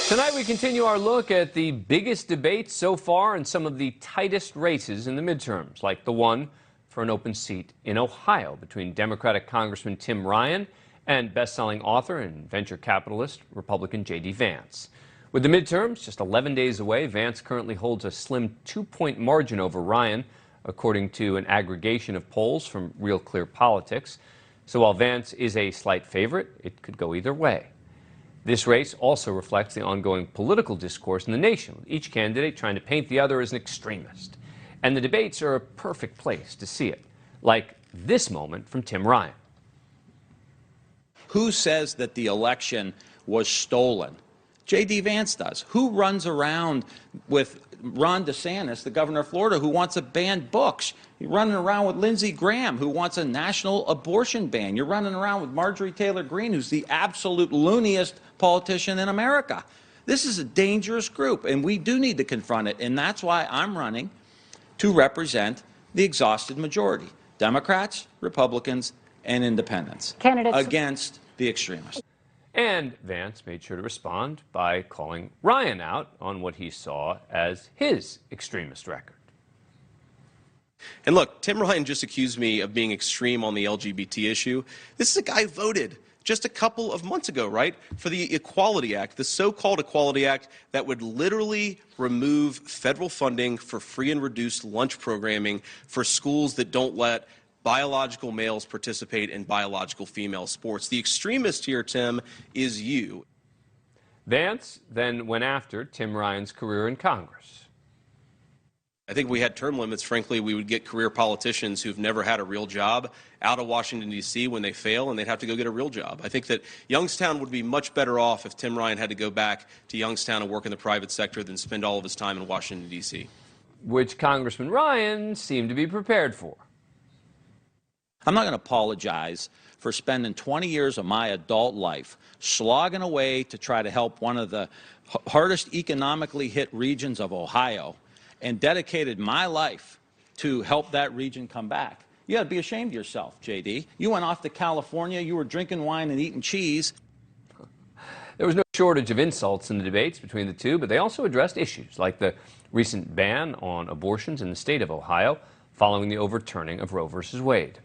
Tonight we continue our look at the biggest debates so far and some of the tightest races in the midterms, like the one for an open seat in Ohio between Democratic Congressman Tim Ryan and best-selling author and venture capitalist Republican J.D. Vance. With the midterms just 11 days away, Vance currently holds a slim 2-point margin over Ryan, according to an aggregation of polls from Real Clear Politics. So while Vance is a slight favorite, it could go either way. This race also reflects the ongoing political discourse in the nation, with each candidate trying to paint the other as an extremist. And the debates are a perfect place to see it, like this moment from Tim Ryan. Who says that the election was stolen? J.D. Vance does. Who runs around with Ron DeSantis, the governor of Florida, who wants to ban books? You're running around with Lindsey Graham, who wants a national abortion ban. You're running around with Marjorie Taylor Greene, who's the absolute looniest politician in America. This is a dangerous group, and we do need to confront it, and that's why I'm running to represent the exhausted majority, Democrats, Republicans, and independents, against the extremists. And Vance made sure to respond by calling Ryan out on what he saw as his extremist record. And look, Tim Ryan just accused me of being extreme on the LGBT issue. This is a guy who voted just a couple of months ago, right, for the Equality Act, the so-called Equality Act that would literally remove federal funding for free and reduced lunch programming for schools that don't let biological males participate in biological female sports. The extremist here, Tim, is you. Vance then went after Tim Ryan's career in Congress. I think if we had term limits, frankly, we would get career politicians who've never had a real job out of Washington, D.C. when they fail, and they'd have to go get a real job. I think that Youngstown would be much better off if Tim Ryan had to go back to Youngstown and work in the private sector than spend all of his time in Washington, D.C. Which Congressman Ryan seemed to be prepared for. I'm not going to apologize for spending 20 years of my adult life slogging away to try to help one of the hardest economically hit regions of Ohio and dedicated my life to help that region come back. You got to be ashamed of yourself, J.D. You went off to California, you were drinking wine and eating cheese. There was no shortage of insults in the debates between the two, but they also addressed issues like the recent ban on abortions in the state of Ohio following the overturning of Roe v. Wade.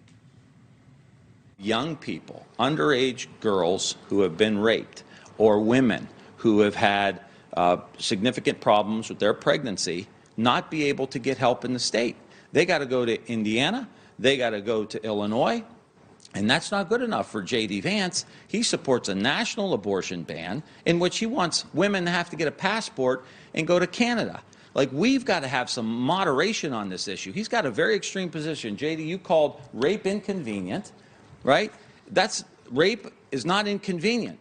Young people, underage girls who have been raped, or women who have had significant problems with their pregnancy, not be able to get help in the state. They got to go to Indiana, they got to go to Illinois, and that's not good enough for J.D. Vance. He supports a national abortion ban in which he wants women to have to get a passport and go to Canada. Like, we've got to have some moderation on this issue. He's got a very extreme position. J.D., you called rape inconvenient. Right? Rape is not inconvenient.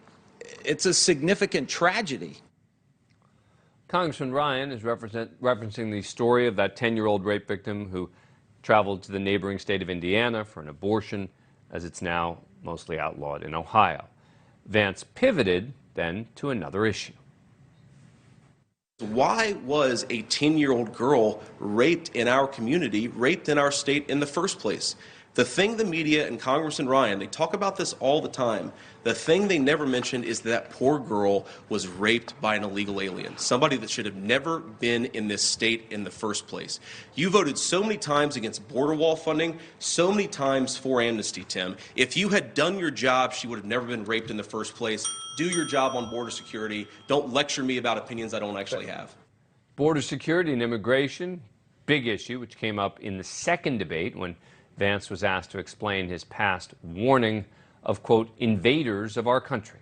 It's a significant tragedy. Congressman Ryan is referencing the story of that 10-year-old rape victim who traveled to the neighboring state of Indiana for an abortion, as it's now mostly outlawed in Ohio. Vance pivoted then to another issue. Why was a 10-year-old girl raped in our community, raped in our state in the first place? The thing the media and Congressman Ryan, they talk about this all the time. The thing they never mentioned is that poor girl was raped by an illegal alien, somebody that should have never been in this state in the first place. You voted so many times against border wall funding, so many times for amnesty, Tim. If you had done your job, she would have never been raped in the first place. Do your job on border security. Don't lecture me about opinions I don't actually have. Border security and immigration, big issue, which came up in the second debate when Vance was asked to explain his past warning of, quote, invaders of our country.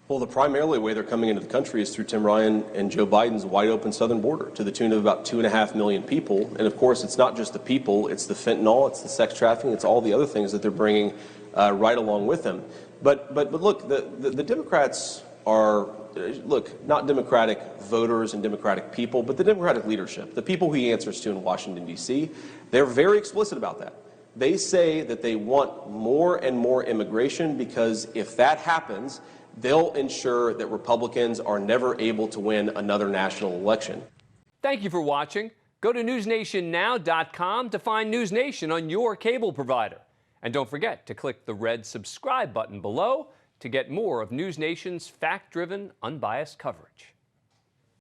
Well, the primarily way they're coming into the country is through Tim Ryan and Joe Biden's wide open southern border to the tune of about 2.5 million people. And of course, it's not just the people, it's the fentanyl, it's the sex trafficking, it's all the other things that they're bringing right along with them. But look, the Democrats are, look, not Democratic voters and Democratic people, but the Democratic leadership, the people he answers to in Washington, D.C., they're very explicit about that. They say that they want more and more immigration because if that happens, they'll ensure that Republicans are never able to win another national election. Thank you for watching. Go to newsnationnow.com to find NewsNation on your cable provider. And don't forget to click the red subscribe button below to get more of NewsNation's fact-driven, unbiased coverage.